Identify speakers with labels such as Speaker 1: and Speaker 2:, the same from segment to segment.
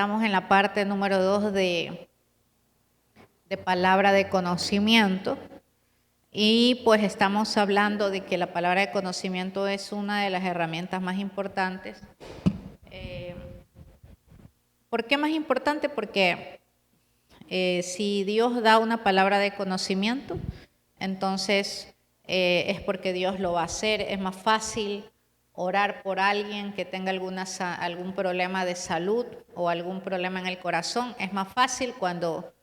Speaker 1: Estamos en la parte número 2 de palabra de conocimiento y pues estamos hablando de que la palabra de conocimiento es una de las herramientas más importantes. ¿Por qué más importante? Porque si Dios da una palabra de conocimiento, entonces es porque Dios lo va a hacer. Es más fácil orar por alguien que tenga algún problema de salud o algún problema en el corazón. Es más fácil cuando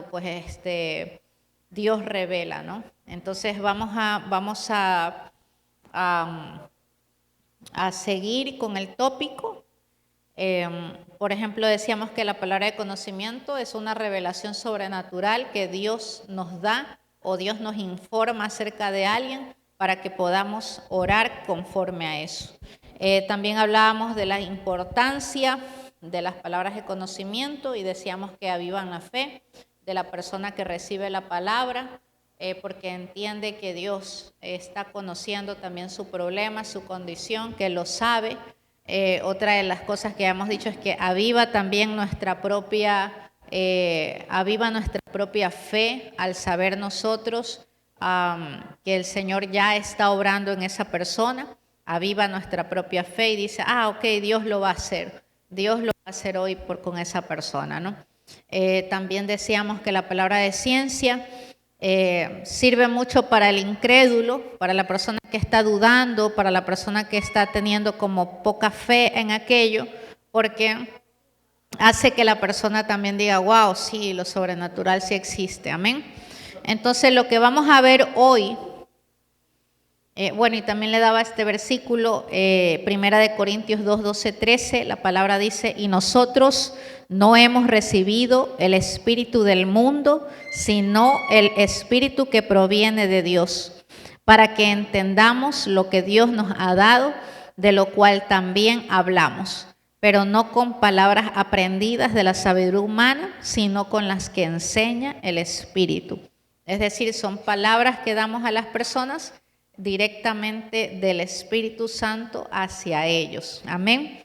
Speaker 1: pues Dios revela, ¿no? Entonces vamos a seguir con el tópico. Por ejemplo, decíamos que la palabra de conocimiento es una revelación sobrenatural que Dios nos da o Dios nos informa acerca de alguien para que podamos orar conforme a eso. También hablábamos de la importancia de las palabras de conocimiento y decíamos que avivan la fe de la persona que recibe la palabra, porque entiende que Dios está conociendo también su problema, su condición, que lo sabe. Otra de las cosas que hemos dicho es que aviva también nuestra propia fe al saber nosotros que el Señor ya está obrando en esa persona. Aviva nuestra propia fe y dice, ok, Dios lo va a hacer. Dios lo va a hacer hoy con esa persona, ¿no? También decíamos que la palabra de ciencia sirve mucho para el incrédulo, para la persona que está dudando, para la persona que está teniendo como poca fe en aquello, porque hace que la persona también diga, wow, sí, lo sobrenatural sí existe, amén. Entonces lo que vamos a ver hoy, y también le daba este versículo, 1 Corintios 2, 12, 13, la palabra dice, y nosotros no hemos recibido el espíritu del mundo, sino el espíritu que proviene de Dios, para que entendamos lo que Dios nos ha dado, de lo cual también hablamos, pero no con palabras aprendidas de la sabiduría humana, sino con las que enseña el Espíritu. Es decir, son palabras que damos a las personas directamente del Espíritu Santo hacia ellos. Amén.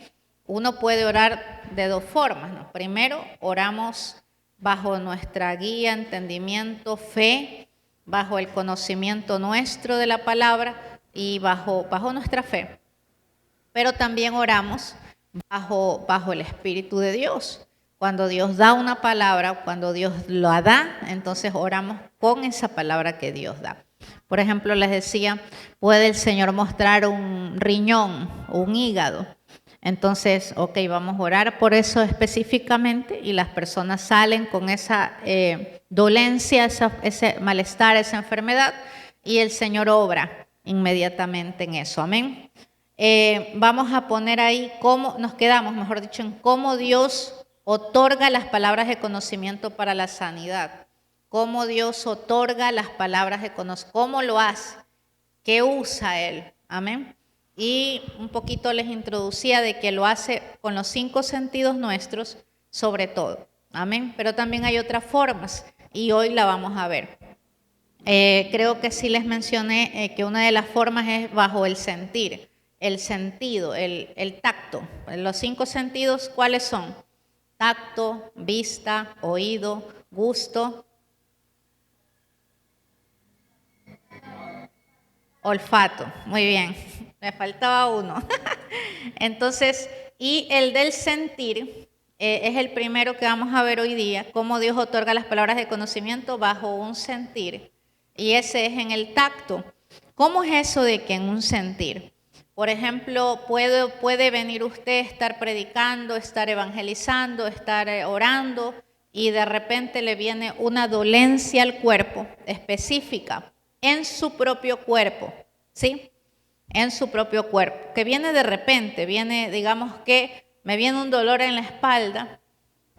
Speaker 1: Uno puede orar de dos formas, ¿no? Primero, oramos bajo nuestra guía, entendimiento, fe, bajo el conocimiento nuestro de la palabra y bajo nuestra fe. Pero también oramos bajo el Espíritu de Dios. Cuando Dios da una palabra, cuando Dios la da, entonces oramos con esa palabra que Dios da. Por ejemplo, les decía, puede el Señor mostrar un riñón o un hígado. Entonces, vamos a orar por eso específicamente y las personas salen con esa dolencia, ese malestar, esa enfermedad y el Señor obra inmediatamente en eso. Amén. Vamos a poner ahí cómo nos quedamos, mejor dicho, en cómo Dios otorga las palabras de conocimiento para la sanidad. Cómo Dios otorga las palabras de conocimiento, cómo lo hace, qué usa Él. Amén. Y un poquito les introducía de que lo hace con los 5 sentidos nuestros, sobre todo. Amén. Pero también hay otras formas y hoy la vamos a ver. Creo que sí les mencioné que una de las formas es bajo el sentir, el sentido, el tacto. Los 5 sentidos, ¿cuáles son? Tacto, vista, oído, gusto, olfato. Muy bien, me faltaba uno. Entonces, y el del sentir es el primero que vamos a ver hoy día, cómo Dios otorga las palabras de conocimiento bajo un sentir. Y ese es en el tacto. ¿Cómo es eso de que en un sentir? Por ejemplo, puede venir usted, estar predicando, estar evangelizando, estar orando y de repente le viene una dolencia al cuerpo específica en su propio cuerpo, ¿sí? En su propio cuerpo, que viene de repente, digamos que me viene un dolor en la espalda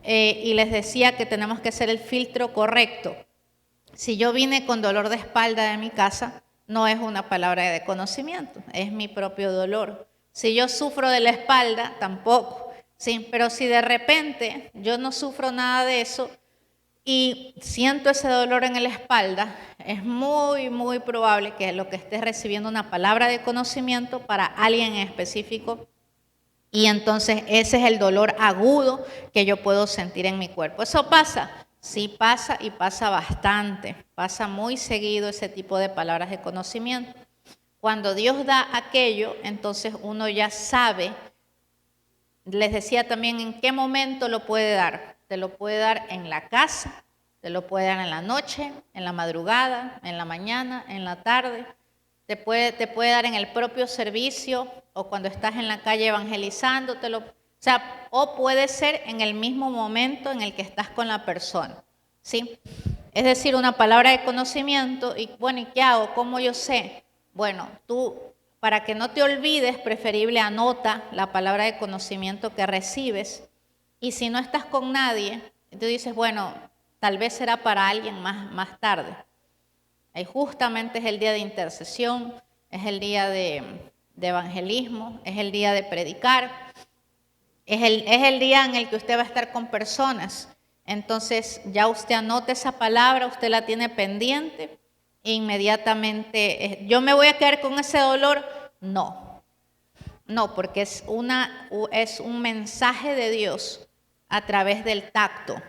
Speaker 1: y les decía que tenemos que hacer el filtro correcto. Si yo vine con dolor de espalda de mi casa, no es una palabra de conocimiento, es mi propio dolor. Si yo sufro de la espalda, tampoco. Sí, pero si de repente yo no sufro nada de eso y siento ese dolor en la espalda, es muy, muy probable que lo que esté recibiendo una palabra de conocimiento para alguien en específico Y entonces ese es el dolor agudo que yo puedo sentir en mi cuerpo. ¿Eso pasa? Sí pasa y pasa bastante. Pasa muy seguido ese tipo de palabras de conocimiento. Cuando Dios da aquello, entonces uno ya sabe. Les decía también en qué momento lo puede dar. Te lo puede dar en la casa, te lo puede dar en la noche, en la madrugada, en la mañana, en la tarde. Te puede dar en el propio servicio o cuando estás en la calle evangelizando. O puede ser en el mismo momento en el que estás con la persona. ¿Sí? Es decir, una palabra de conocimiento. Y bueno, ¿y qué hago? ¿Cómo yo sé? Bueno, tú, para que no te olvides, preferible anota la palabra de conocimiento que recibes. Y si no estás con nadie, tú dices, bueno, tal vez será para alguien más tarde. Ahí justamente es el día de intercesión, es el día de evangelismo, es el día de predicar, es el día en el que usted va a estar con personas. Entonces ya usted anota esa palabra, usted la tiene pendiente e inmediatamente, ¿yo me voy a quedar con ese dolor? No, porque es un mensaje de Dios a través del tacto.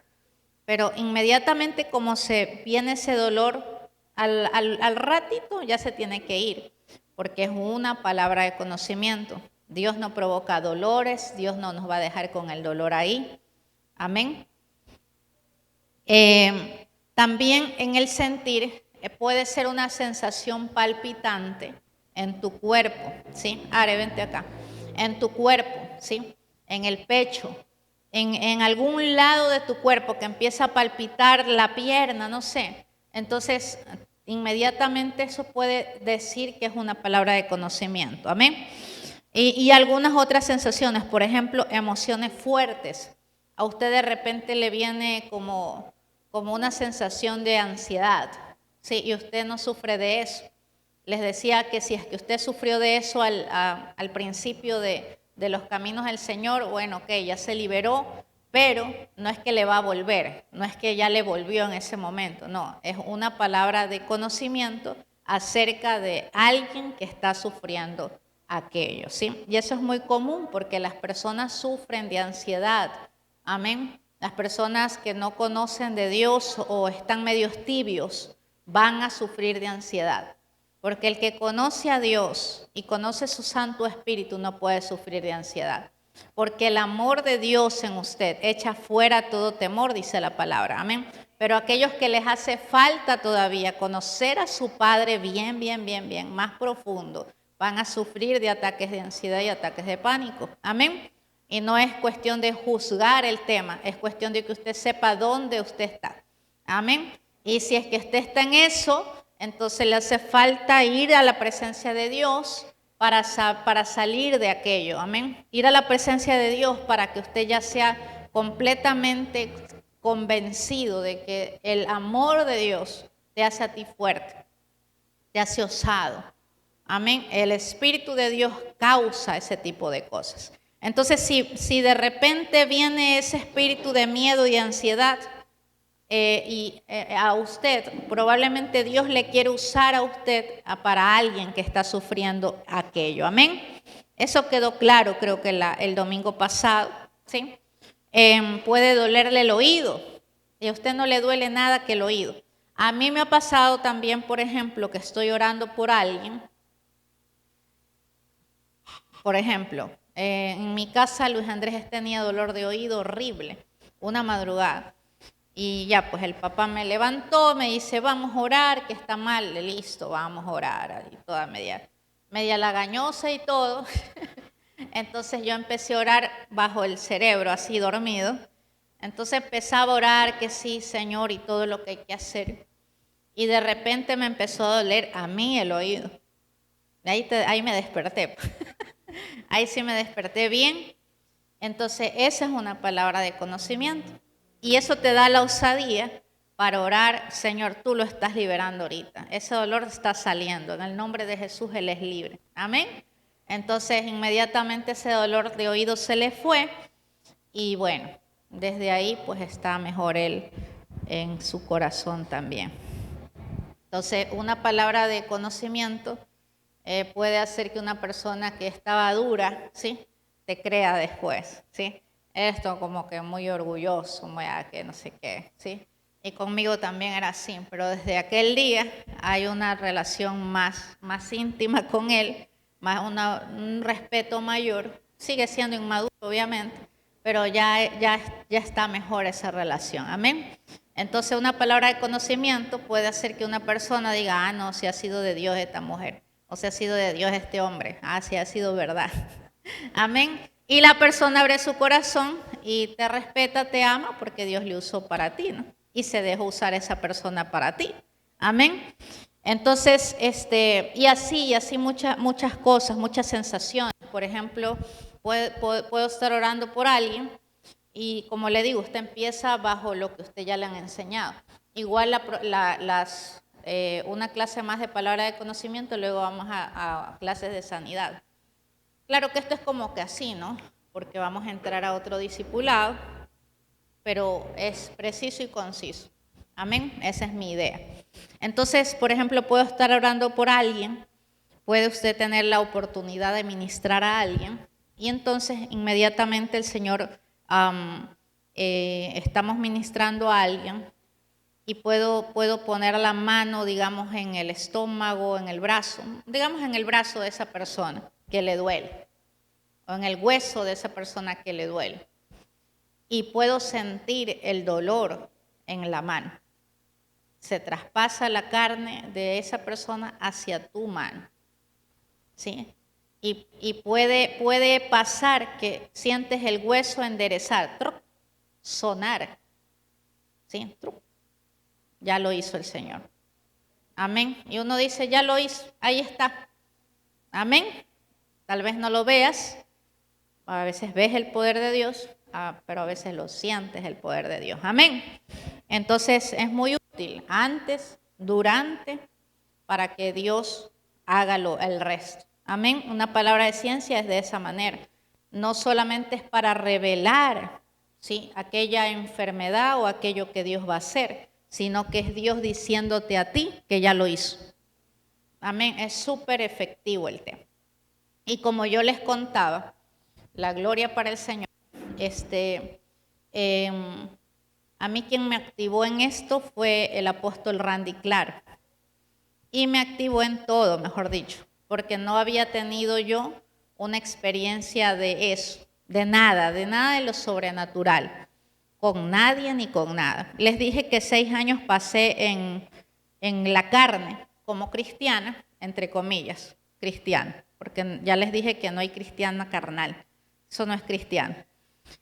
Speaker 1: Pero inmediatamente como se viene ese dolor, al ratito ya se tiene que ir, porque es una palabra de conocimiento. Dios no provoca dolores, Dios no nos va a dejar con el dolor ahí. Amén. También en el sentir puede ser una sensación palpitante en tu cuerpo, ¿sí? Are, vente acá. En tu cuerpo, ¿sí? En el pecho, en algún lado de tu cuerpo que empieza a palpitar la pierna, no sé. Entonces, inmediatamente eso puede decir que es una palabra de conocimiento. Amén. Y algunas otras sensaciones, por ejemplo, emociones fuertes. A usted de repente le viene como una sensación de ansiedad, ¿sí? Y usted no sufre de eso. Les decía que si es que usted sufrió de eso al principio de los caminos del Señor, bueno, ok, ya se liberó, pero no es que le va a volver, no es que ya le volvió en ese momento, no, es una palabra de conocimiento acerca de alguien que está sufriendo aquello, ¿sí? Y eso es muy común porque las personas sufren de ansiedad, amén. Las personas que no conocen de Dios o están medios tibios van a sufrir de ansiedad. Porque el que conoce a Dios y conoce su Santo Espíritu no puede sufrir de ansiedad. Porque el amor de Dios en usted echa fuera todo temor, dice la palabra. Amén. Pero aquellos que les hace falta todavía conocer a su Padre bien, más profundo, van a sufrir de ataques de ansiedad y ataques de pánico. Amén. Y no es cuestión de juzgar el tema, es cuestión de que usted sepa dónde usted está. Amén. Y si es que usted está en eso, entonces le hace falta ir a la presencia de Dios para salir de aquello. Amén. Ir a la presencia de Dios para que usted ya sea completamente convencido de que el amor de Dios te hace a ti fuerte, te hace osado. Amén. El Espíritu de Dios causa ese tipo de cosas. Entonces, si de repente viene ese espíritu de miedo y ansiedad a usted, probablemente Dios le quiere usar a usted para alguien que está sufriendo aquello. Amén. Eso quedó claro, creo que el domingo pasado, ¿sí? Puede dolerle el oído y a usted no le duele nada que el oído. A mí me ha pasado también, por ejemplo, que estoy orando por alguien. Por ejemplo, en mi casa Luis Andrés tenía dolor de oído horrible, una madrugada. Y ya, pues el papá me levantó, me dice, vamos a orar, que está mal. Listo, vamos a orar. Y toda media lagañosa y todo. Entonces yo empecé a orar bajo el cerebro, así dormido. Entonces empezaba a orar que sí, Señor, y todo lo que hay que hacer. Y de repente me empezó a doler a mí el oído. Ahí me desperté. Ahí sí me desperté bien. Entonces esa es una palabra de conocimiento. Y eso te da la osadía para orar, Señor, tú lo estás liberando ahorita. Ese dolor está saliendo. En el nombre de Jesús, Él es libre. Amén. Entonces inmediatamente ese dolor de oído se le fue. Y bueno, desde ahí pues está mejor Él en su corazón también. Entonces una palabra de conocimiento puede hacer que una persona que estaba dura, ¿sí? te crea después, ¿sí? Esto como que muy orgulloso, muy que no sé qué, ¿sí? Y conmigo también era así, pero desde aquel día hay una relación más íntima con él, un respeto mayor. Sigue siendo inmaduro, obviamente, pero ya está mejor esa relación. Amén. Entonces una palabra de conocimiento puede hacer que una persona diga, no, si ha sido de Dios esta mujer, o si ha sido de Dios este hombre, si ha sido verdad. Amén. Y la persona abre su corazón y te respeta, te ama, porque Dios le usó para ti, ¿no? Y se dejó usar esa persona para ti. Amén. Entonces, y así muchas cosas, muchas sensaciones. Por ejemplo, puedo estar orando por alguien y como le digo, usted empieza bajo lo que usted ya le han enseñado. Igual una clase más de palabra de conocimiento, luego vamos a clases de sanidad. Claro que esto es como que así, ¿no? Porque vamos a entrar a otro discipulado, pero es preciso y conciso. Amén, esa es mi idea. Entonces, por ejemplo, puedo estar orando por alguien, puede usted tener la oportunidad de ministrar a alguien y entonces inmediatamente el Señor, estamos ministrando a alguien y puedo poner la mano, digamos, en el estómago, en el brazo, digamos en el brazo de esa persona que le duele o en el hueso de esa persona que le duele y puedo sentir el dolor en la mano. Se traspasa la carne de esa persona hacia tu mano, ¿sí? Y puede pasar que sientes el hueso enderezar, ¡truc! Sonar, ¿sí? ¡Truc! Ya lo hizo el Señor. Amén. Y uno dice, ya lo hizo, ahí está. Amén. Tal vez no lo veas, a veces ves el poder de Dios, pero a veces lo sientes el poder de Dios. Amén. Entonces es muy útil antes, durante, para que Dios haga el resto. Amén. Una palabra de ciencia es de esa manera. No solamente es para revelar, ¿sí?, aquella enfermedad o aquello que Dios va a hacer, sino que es Dios diciéndote a ti que ya lo hizo. Amén. Es súper efectivo el tema. Y como yo les contaba, la gloria para el Señor, a mí quien me activó en esto fue el apóstol Randy Clark. Y me activó en todo, mejor dicho, porque no había tenido yo una experiencia de eso, de nada de lo sobrenatural, con nadie ni con nada. Les dije que 6 años pasé en la carne como cristiana, entre comillas, cristiana, porque ya les dije que no hay cristiana carnal, eso no es cristiano.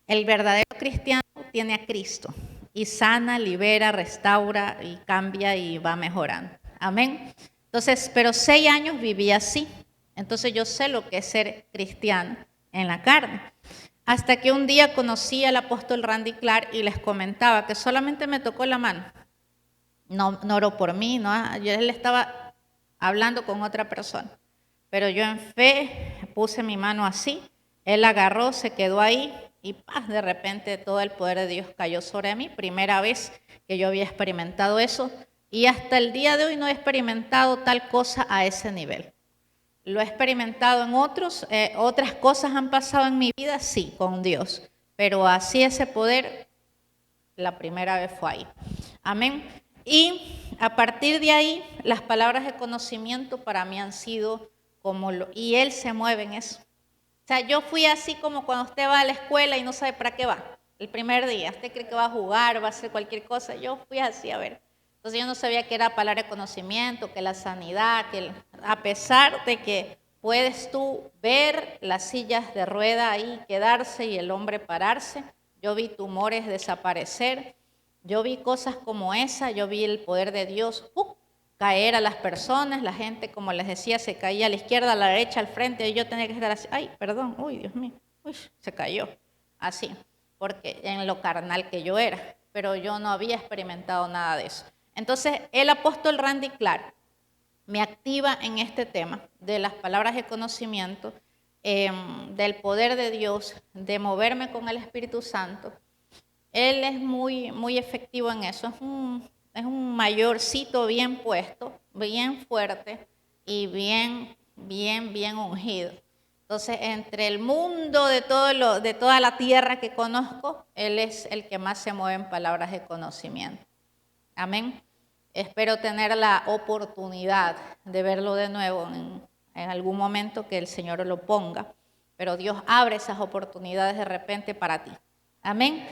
Speaker 1: El verdadero cristiano tiene a Cristo y sana, libera, restaura y cambia y va mejorando. Amén. Entonces, pero 6 años viví así. Entonces yo sé lo que es ser cristiano en la carne. Hasta que un día conocí al apóstol Randy Clark y les comentaba que solamente me tocó la mano. No oró por mí, él estaba hablando con otra persona. Pero yo en fe puse mi mano así, él agarró, se quedó ahí y de repente todo el poder de Dios cayó sobre mí. Primera vez que yo había experimentado eso y hasta el día de hoy no he experimentado tal cosa a ese nivel. Lo he experimentado en otras cosas han pasado en mi vida, sí, con Dios, pero así ese poder, la primera vez fue ahí. Amén. Y a partir de ahí, las palabras de conocimiento para mí han sido y Él se mueve en eso. O sea, yo fui así como cuando usted va a la escuela y no sabe para qué va. El primer día, usted cree que va a jugar, va a hacer cualquier cosa. Yo fui así, a ver. Entonces yo no sabía que era palabra de conocimiento, que la sanidad, a pesar de que puedes tú ver las sillas de rueda ahí quedarse y el hombre pararse, yo vi tumores desaparecer, yo vi cosas como esa, yo vi el poder de Dios caer a las personas, la gente, como les decía, se caía a la izquierda, a la derecha, al frente, y yo tenía que estar así, ay, perdón, uy, Dios mío, uy, se cayó, así, porque en lo carnal que yo era, pero yo no había experimentado nada de eso. Entonces, el apóstol Randy Clark me activa en este tema de las palabras de conocimiento, del poder de Dios, de moverme con el Espíritu Santo. Él es muy efectivo en eso, es un mayorcito bien puesto, bien fuerte y bien ungido. Entonces, entre el mundo de toda la tierra que conozco, Él es el que más se mueve en palabras de conocimiento. Amén. Espero tener la oportunidad de verlo de nuevo en algún momento que el Señor lo ponga. Pero Dios abre esas oportunidades de repente para ti. Amén.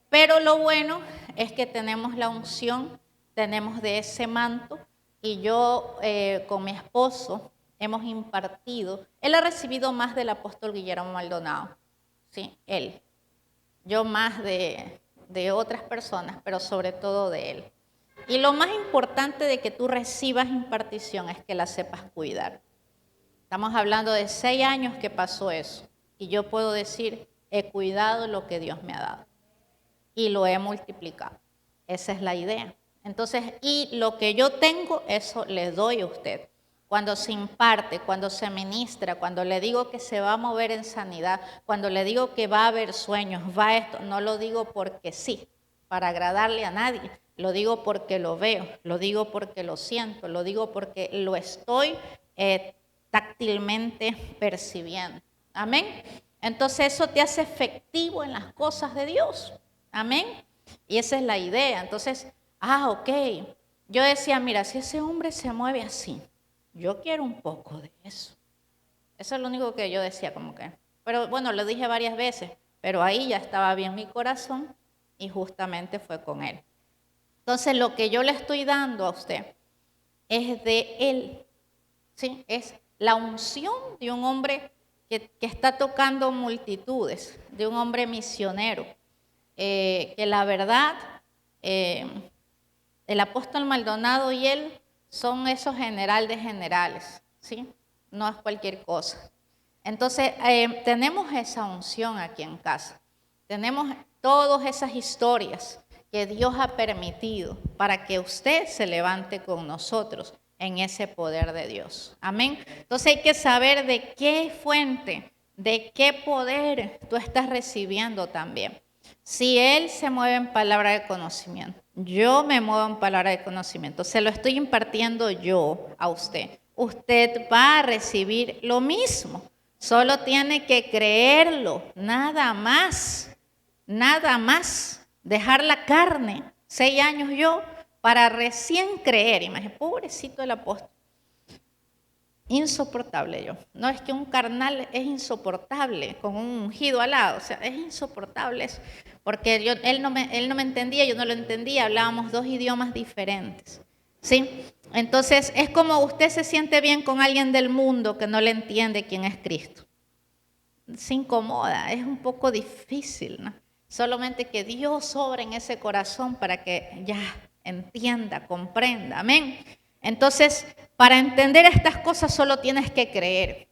Speaker 1: Pero lo bueno es que tenemos la unción, tenemos de ese manto. Y yo con mi esposo hemos impartido. Él ha recibido más del apóstol Guillermo Maldonado. Sí, él. Yo más de otras personas, pero sobre todo de él. Y lo más importante de que tú recibas impartición es que la sepas cuidar. Estamos hablando de 6 años que pasó eso. Y yo puedo decir, he cuidado lo que Dios me ha dado. Y lo he multiplicado. Esa es la idea. Entonces, y lo que yo tengo, eso le doy a usted. Cuando se imparte, cuando se ministra, cuando le digo que se va a mover en sanidad, cuando le digo que va a haber sueños, va esto, no lo digo porque sí, para agradarle a nadie. Lo digo porque lo veo, lo digo porque lo siento, lo digo porque lo estoy táctilmente percibiendo. Amén. Entonces eso te hace efectivo en las cosas de Dios. Amén. Y esa es la idea. Entonces, ok. Yo decía, mira, si ese hombre se mueve así, yo quiero un poco de eso. Eso es lo único que yo decía, como que. Pero bueno, lo dije varias veces, pero ahí ya estaba bien mi corazón y justamente fue con él. Entonces, lo que yo le estoy dando a usted es de él. ¿Sí? Es la unción de un hombre que está tocando multitudes, de un hombre misionero. Que la verdad, el apóstol Maldonado y él son esos general de generales, ¿sí? No es cualquier cosa. Entonces, tenemos esa unción aquí en casa. Tenemos todas esas historias que Dios ha permitido para que usted se levante con nosotros en ese poder de Dios. Amén. Entonces hay que saber de qué fuente, de qué poder tú estás recibiendo también. Si Él se mueve en palabra de conocimiento, yo me muevo en palabra de conocimiento, se lo estoy impartiendo yo a usted. Usted va a recibir lo mismo, solo tiene que creerlo, nada más, nada más. Dejar la carne, 6 años yo, para recién creer. Imagínate, pobrecito el apóstol. Insoportable yo. No es que un carnal es insoportable con un ungido al lado, o sea, es insoportable eso, porque él no me entendía, yo no lo entendía, hablábamos 2 idiomas diferentes, ¿sí? Entonces, es como usted se siente bien con alguien del mundo que no le entiende quién es Cristo. Se incomoda, es un poco difícil, ¿no? Solamente que Dios obra en ese corazón para que ya entienda, comprenda, amén. Entonces, para entender estas cosas solo tienes que creer.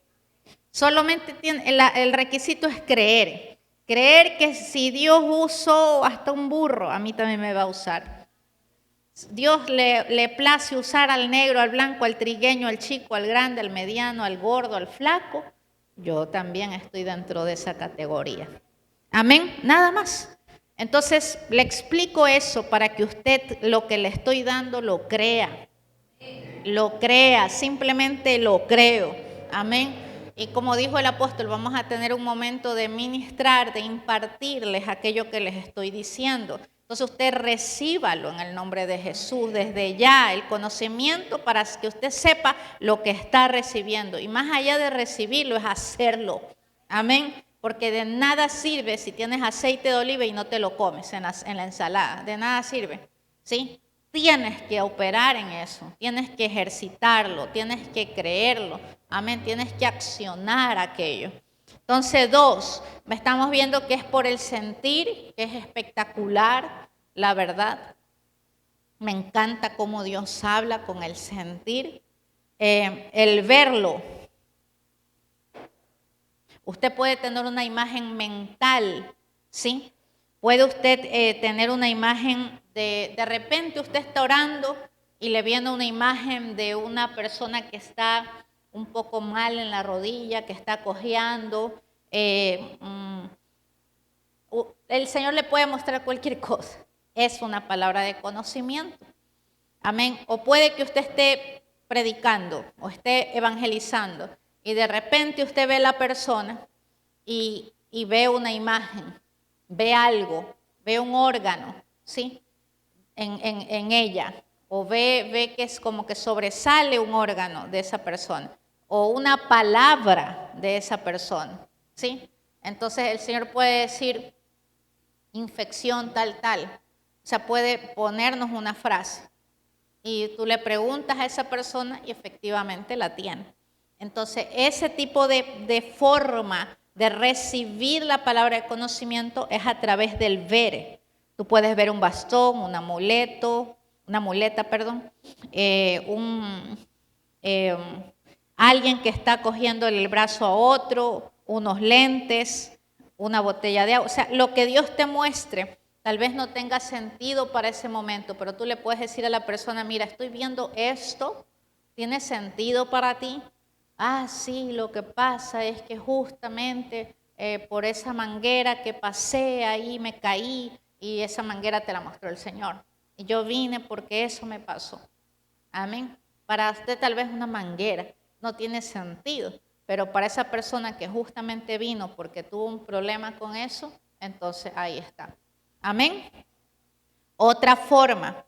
Speaker 1: Solamente el requisito es creer. Creer que si Dios usó hasta un burro, a mí también me va a usar. Dios le place usar al negro, al blanco, al trigueño, al chico, al grande, al mediano, al gordo, al flaco. Yo también estoy dentro de esa categoría. Amén, nada más. Entonces, le explico eso para que usted lo que le estoy dando lo crea. Lo crea, simplemente lo creo. Amén. Y como dijo el apóstol, vamos a tener un momento de ministrar, de impartirles aquello que les estoy diciendo. Entonces usted recíbalo en el nombre de Jesús desde ya, el conocimiento para que usted sepa lo que está recibiendo. Y más allá de recibirlo es hacerlo. Amén. Porque de nada sirve si tienes aceite de oliva y no te lo comes en la ensalada. De nada sirve. ¿Sí? Tienes que operar en eso, tienes que ejercitarlo, tienes que creerlo, amén, tienes que accionar aquello. Entonces, 2, estamos viendo que es por el sentir, que es espectacular, la verdad. Me encanta cómo Dios habla con el sentir, el verlo. Usted puede tener una imagen mental, ¿sí? Puede usted tener una imagen de repente usted está orando y le viene una imagen de una persona que está un poco mal en la rodilla, que está cojeando. El Señor le puede mostrar cualquier cosa. Es una palabra de conocimiento. Amén. O puede que usted esté predicando o esté evangelizando Y de repente usted ve la persona y ve una imagen, ve algo, ve un órgano, ¿sí? En ella. O ve que es como que sobresale un órgano de esa persona. O una palabra de esa persona, ¿sí? Entonces el Señor puede decir infección tal, tal. O sea, puede ponernos una frase. Y tú le preguntas a esa persona y efectivamente la tiene. Entonces, ese tipo de forma de recibir la palabra de conocimiento es a través del ver. Tú puedes ver un bastón, una muleta, perdón, alguien que está cogiendo el brazo a otro, unos lentes, una botella de agua. O sea, lo que Dios te muestre. Tal vez no tenga sentido para ese momento, pero tú le puedes decir a la persona, mira, estoy viendo esto, ¿tiene sentido para ti? Ah, sí, lo que pasa es que justamente por esa manguera que pasé ahí me caí y esa manguera te la mostró el Señor. Y yo vine porque eso me pasó. Amén. Para usted tal vez una manguera no tiene sentido, pero para esa persona que justamente vino porque tuvo un problema con eso, entonces ahí está. Amén. Otra forma,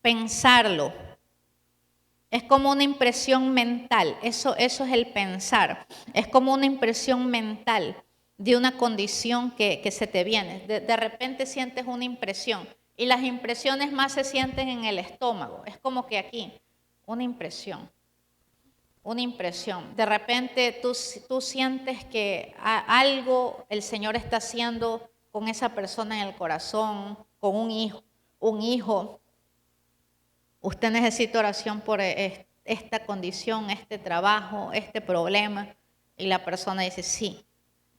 Speaker 1: pensarlo. Es como una impresión mental, eso es el pensar. Es como una impresión mental de una condición que se te viene. De repente sientes una impresión y las impresiones más se sienten en el estómago. Es como que aquí, una impresión. Una impresión. De repente tú sientes que algo el Señor está haciendo con esa persona en el corazón, con un hijo. Usted necesita oración por esta condición, este trabajo, este problema. Y la persona dice, sí.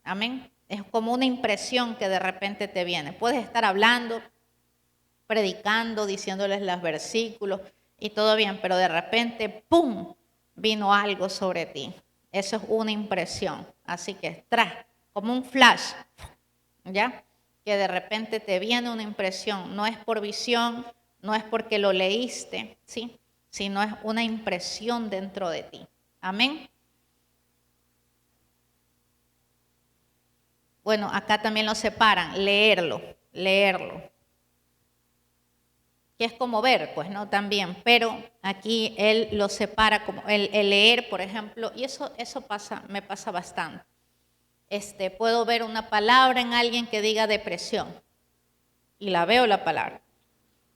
Speaker 1: Amén. Es como una impresión que de repente te viene. Puedes estar hablando, predicando, diciéndoles los versículos y todo bien, pero de repente, ¡pum!, vino algo sobre ti. Eso es una impresión. Así que, como un flash, ¿ya? Que de repente te viene una impresión. No es por visión, no es porque lo leíste, ¿sí? Sino es una impresión dentro de ti. Amén. Bueno, acá también lo separan, leerlo. Que es como ver, pues no también, pero aquí él lo separa como el leer, por ejemplo, y eso me pasa bastante. Puedo ver una palabra en alguien que diga depresión y la veo la palabra.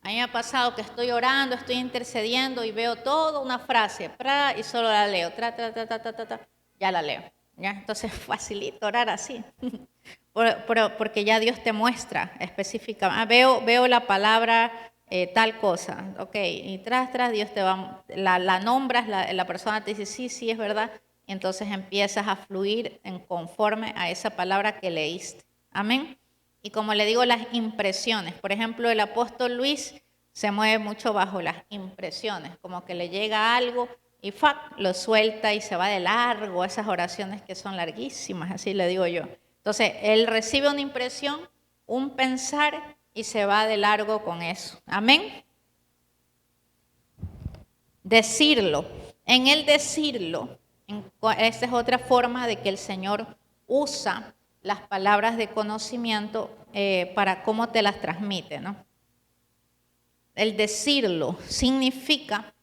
Speaker 1: A mí me ha pasado que estoy orando, estoy intercediendo y veo toda una frase, y solo la leo, ya la leo. ¿Ya? Entonces facilito orar así, porque ya Dios te muestra específicamente. Veo la palabra tal cosa, ok, y tras Dios te va, la nombras, la persona te dice, sí, es verdad, y entonces empiezas a fluir en conforme a esa palabra que leíste. Amén. Y como le digo, las impresiones. Por ejemplo, el apóstol Luis se mueve mucho bajo las impresiones, como que le llega algo y ¡fac!, lo suelta y se va de largo, esas oraciones que son larguísimas, así le digo yo. Entonces, él recibe una impresión, un pensar y se va de largo con eso. Amén. Decirlo. En el decirlo, esta es otra forma de que el Señor usa las palabras de conocimiento para cómo te las transmite, ¿no? El decirlo significa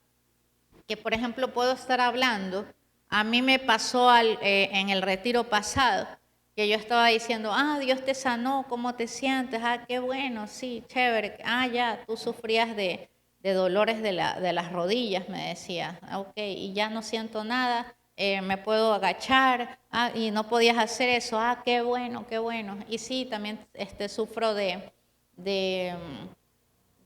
Speaker 1: que, por ejemplo, puedo estar hablando. A mí me pasó en el retiro pasado, que yo estaba diciendo, Dios te sanó, ¿cómo te sientes? Qué bueno, sí, chévere. Ya, tú sufrías de dolores de las rodillas, me decía. Ok, y ya no siento nada, me puedo agachar, y no podías hacer eso. Qué bueno, qué bueno. Y sí, también sufro de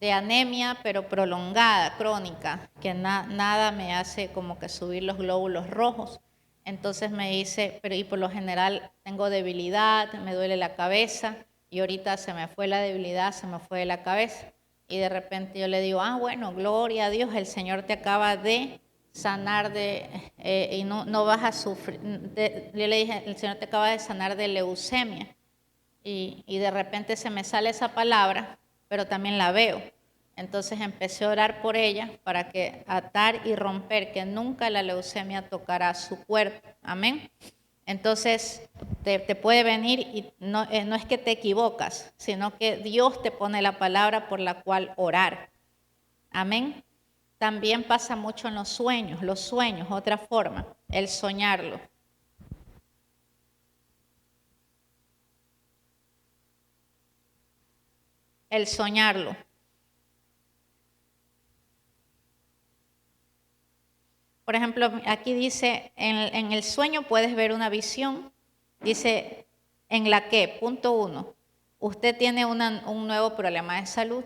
Speaker 1: anemia, pero prolongada, crónica, que nada me hace como que subir los glóbulos rojos. Entonces me dice, pero y por lo general tengo debilidad, me duele la cabeza, y ahorita se me fue la debilidad, se me fue de la cabeza. Y de repente yo le digo, bueno, gloria a Dios, el Señor te acaba de sanar y no vas a sufrir. Yo le dije, el Señor te acaba de sanar de leucemia. Y de repente se me sale esa palabra, pero también la veo. Entonces empecé a orar por ella para que atar y romper, que nunca la leucemia tocara su cuerpo. Amén. Entonces te puede venir y no es que te equivocas, sino que Dios te pone la palabra por la cual orar. Amén. También pasa mucho en los sueños, otra forma, el soñarlo. El soñarlo. Por ejemplo, aquí dice, en el sueño puedes ver una visión, dice, en la que, punto 1, usted tiene un nuevo problema de salud.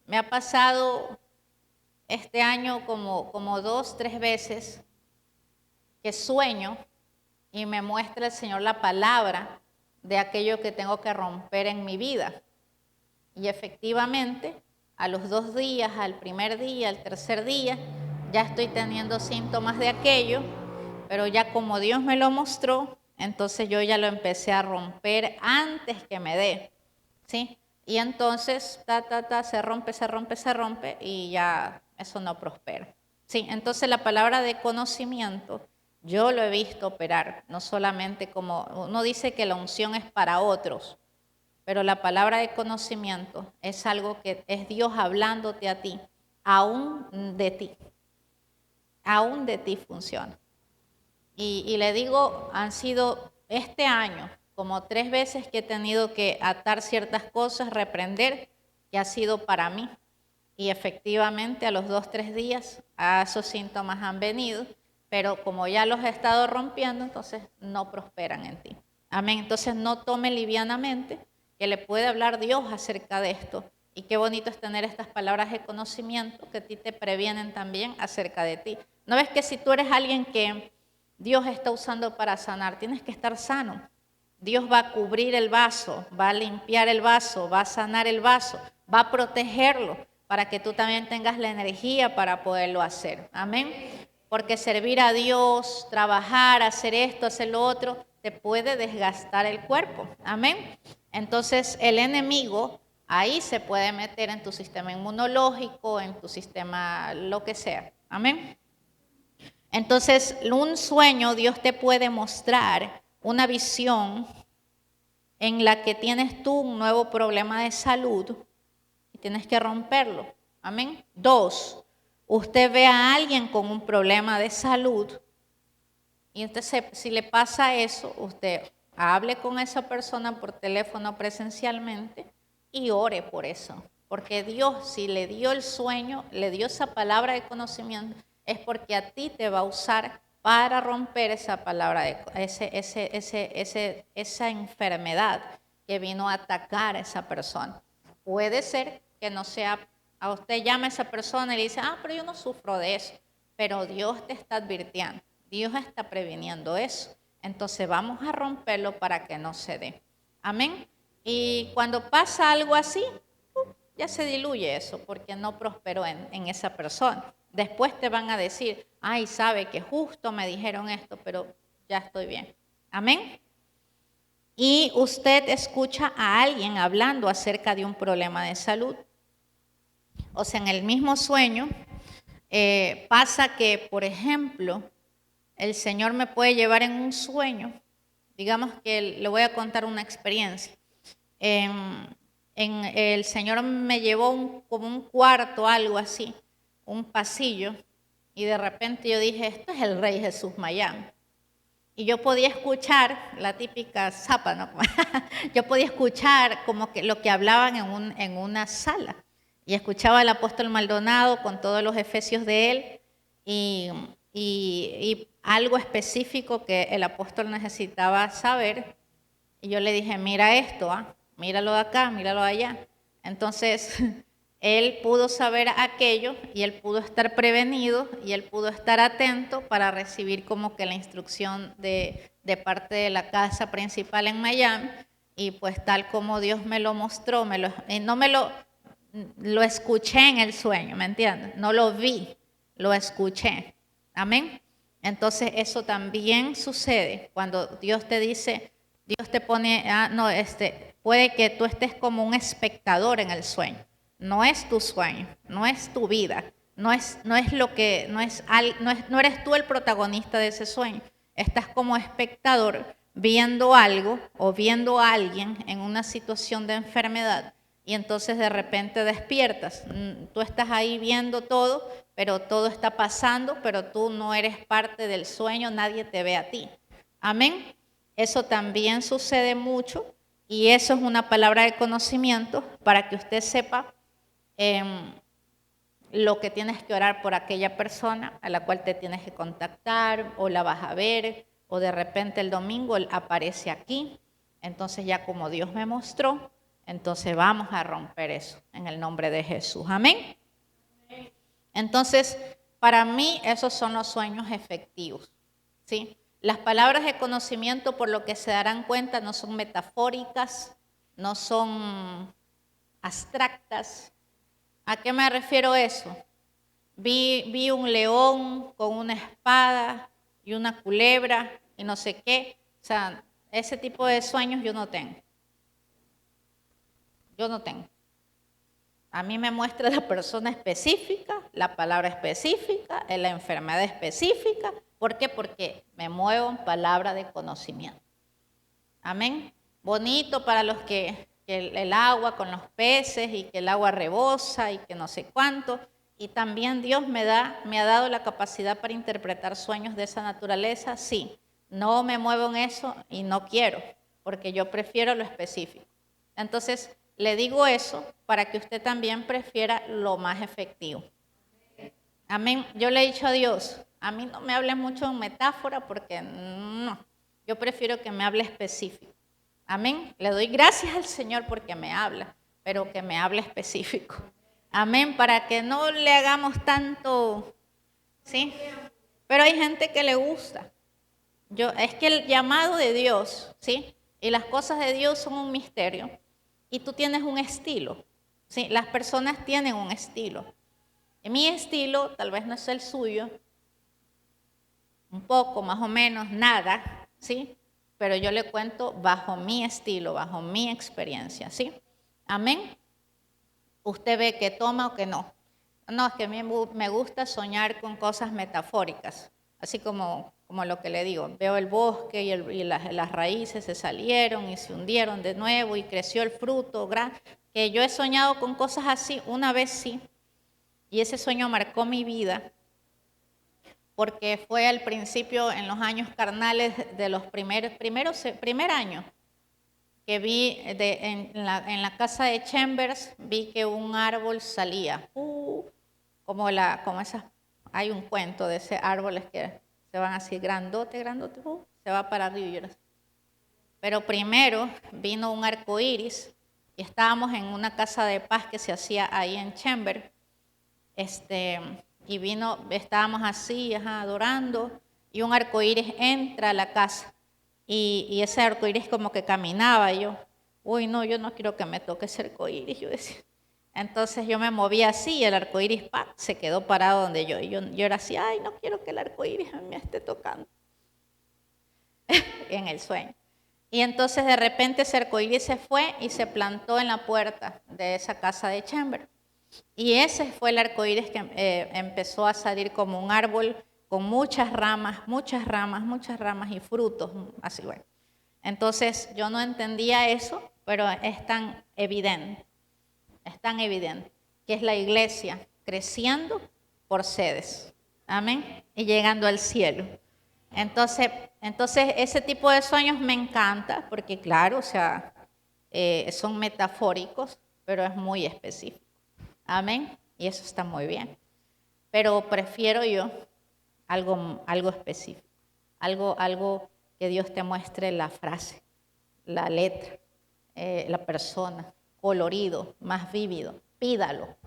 Speaker 1: Me ha pasado este año como 2, 3 veces que sueño y me muestra el Señor la palabra de aquello que tengo que romper en mi vida. Y efectivamente, a los 2 días, al primer día, al tercer día, ya estoy teniendo síntomas de aquello, pero ya como Dios me lo mostró, entonces yo ya lo empecé a romper antes que me dé, ¿sí? Y entonces, se rompe y ya eso no prospera. Sí, entonces la palabra de conocimiento, yo lo he visto operar, no solamente como uno dice que la unción es para otros, pero la palabra de conocimiento es algo que es Dios hablándote a ti, aún de ti funciona. Y le digo, han sido este año como 3 veces que he tenido que atar ciertas cosas, reprender, que ha sido para mí. Y efectivamente a los 2, 3 días esos síntomas han venido, pero como ya los he estado rompiendo, entonces no prosperan en ti. Amén. Entonces no tome livianamente que le puede hablar Dios acerca de esto. Y qué bonito es tener estas palabras de conocimiento que a ti te previenen también acerca de ti. ¿No ves que si tú eres alguien que Dios está usando para sanar, tienes que estar sano? Dios va a cubrir el vaso, va a limpiar el vaso, va a sanar el vaso, va a protegerlo para que tú también tengas la energía para poderlo hacer. Amén. Porque servir a Dios, trabajar, hacer esto, hacer lo otro, te puede desgastar el cuerpo. Amén. Entonces el enemigo ahí se puede meter en tu sistema inmunológico, en tu sistema, lo que sea. Amén. Entonces, un sueño Dios te puede mostrar una visión en la que tienes tú un nuevo problema de salud y tienes que romperlo. Amén. 2, usted ve a alguien con un problema de salud y entonces si le pasa eso, usted hable con esa persona por teléfono presencialmente y ore por eso. Porque Dios, si le dio el sueño, le dio esa palabra de conocimiento, es porque a ti te va a usar para romper esa palabra, esa enfermedad que vino a atacar a esa persona. Puede ser que no sea, a usted llama a esa persona y le dice, pero yo no sufro de eso, pero Dios te está advirtiendo, Dios está previniendo eso. Entonces vamos a romperlo para que no se dé. Amén. Y cuando pasa algo así, ya se diluye eso porque no prosperó en esa persona. Después te van a decir, sabe que justo me dijeron esto, pero ya estoy bien. Amén. Y usted escucha a alguien hablando acerca de un problema de salud. O sea, en el mismo sueño pasa que, por ejemplo, el Señor me puede llevar en un sueño. Digamos que le voy a contar una experiencia. El Señor me llevó como un cuarto, algo así, un pasillo, y de repente yo dije, esto es el Rey Jesús Mayán. Y yo podía escuchar la típica zapa, ¿no? Yo podía escuchar como que lo que hablaban en una sala. Y escuchaba al apóstol Maldonado con todos los efesios de él y algo específico que el apóstol necesitaba saber. Y yo le dije, mira esto, míralo de acá, míralo de allá. Entonces, él pudo saber aquello y él pudo estar prevenido y él pudo estar atento para recibir como que la instrucción de parte de la casa principal en Miami. Y pues tal como Dios me lo mostró, lo escuché en el sueño, ¿me entiendes? No lo vi, lo escuché. Amén. Entonces eso también sucede cuando Dios te dice, Dios te pone, puede que tú estés como un espectador en el sueño. No es tu sueño, no es tu vida, no eres tú el protagonista de ese sueño. Estás como espectador viendo algo o viendo a alguien en una situación de enfermedad y entonces de repente despiertas. Tú estás ahí viendo todo, pero todo está pasando, pero tú no eres parte del sueño, nadie te ve a ti. Amén. Eso también sucede mucho y eso es una palabra de conocimiento para que usted sepa lo que tienes que orar por aquella persona a la cual te tienes que contactar o la vas a ver o de repente el domingo él aparece aquí. Entonces ya como Dios me mostró, entonces vamos a romper eso en el nombre de Jesús. Amén. Entonces, para mí esos son los sueños efectivos, ¿sí? Las palabras de conocimiento, por lo que se darán cuenta, no son metafóricas, no son abstractas. ¿A qué me refiero eso? Vi un león con una espada y una culebra y no sé qué. O sea, ese tipo de sueños yo no tengo. Yo no tengo. A mí me muestra la persona específica, la palabra específica, la enfermedad específica. ¿Por qué? Porque me muevo en palabra de conocimiento. Amén. Bonito para los que el agua con los peces y que el agua rebosa y que no sé cuánto. Y también Dios me ha dado la capacidad para interpretar sueños de esa naturaleza. Sí, no me muevo en eso y no quiero, porque yo prefiero lo específico. Entonces, le digo eso para que usted también prefiera lo más efectivo. Amén. Yo le he dicho a Dios, a mí no me hable mucho en metáfora porque no, yo prefiero que me hable específico. Amén. Le doy gracias al Señor porque me habla, pero que me hable específico. Amén. Para que no le hagamos tanto, ¿sí? Pero hay gente que le gusta. Es que el llamado de Dios, ¿sí? Y las cosas de Dios son un misterio. Y tú tienes un estilo, ¿sí? Las personas tienen un estilo. Y mi estilo tal vez no es el suyo, un poco, más o menos, nada, ¿sí? Pero yo le cuento bajo mi estilo, bajo mi experiencia, ¿sí? Amén. Usted ve que toma o que no. No, es que a mí me gusta soñar con cosas metafóricas, así como lo que le digo. Veo el bosque y las raíces se salieron y se hundieron de nuevo y creció el fruto. Que yo he soñado con cosas así, una vez sí, y ese sueño marcó mi vida, porque fue al principio, en los años carnales de los primer año, que vi en la casa de Chambers, vi que un árbol salía, como esas, hay un cuento de ese árboles que se van así grandote, se va para arriba. Pero primero vino un arco iris y estábamos en una casa de paz que se hacía ahí en Chambers, y estábamos así, adorando, y un arco iris entra a la casa. Y ese arco iris como que caminaba, y yo, uy, no, yo no quiero que me toque ese arco iris, yo decía. Entonces yo me movía así y el arco iris se quedó parado donde yo. Y yo era así, ay, no quiero que el arco iris me esté tocando en el sueño. Y entonces de repente ese arco iris se fue y se plantó en la puerta de esa casa de Chambers. Y ese fue el arco iris que empezó a salir como un árbol con muchas ramas y frutos, así bueno. Entonces yo no entendía eso, pero es tan evidente, que es la iglesia creciendo por sedes, amén, y llegando al cielo. Entonces ese tipo de sueños me encanta, porque claro, o sea, son metafóricos, pero es muy específico, amén, y eso está muy bien. Pero prefiero yo algo específico, algo que Dios te muestre la frase, la letra, la persona, colorido, más vívido. Pídalo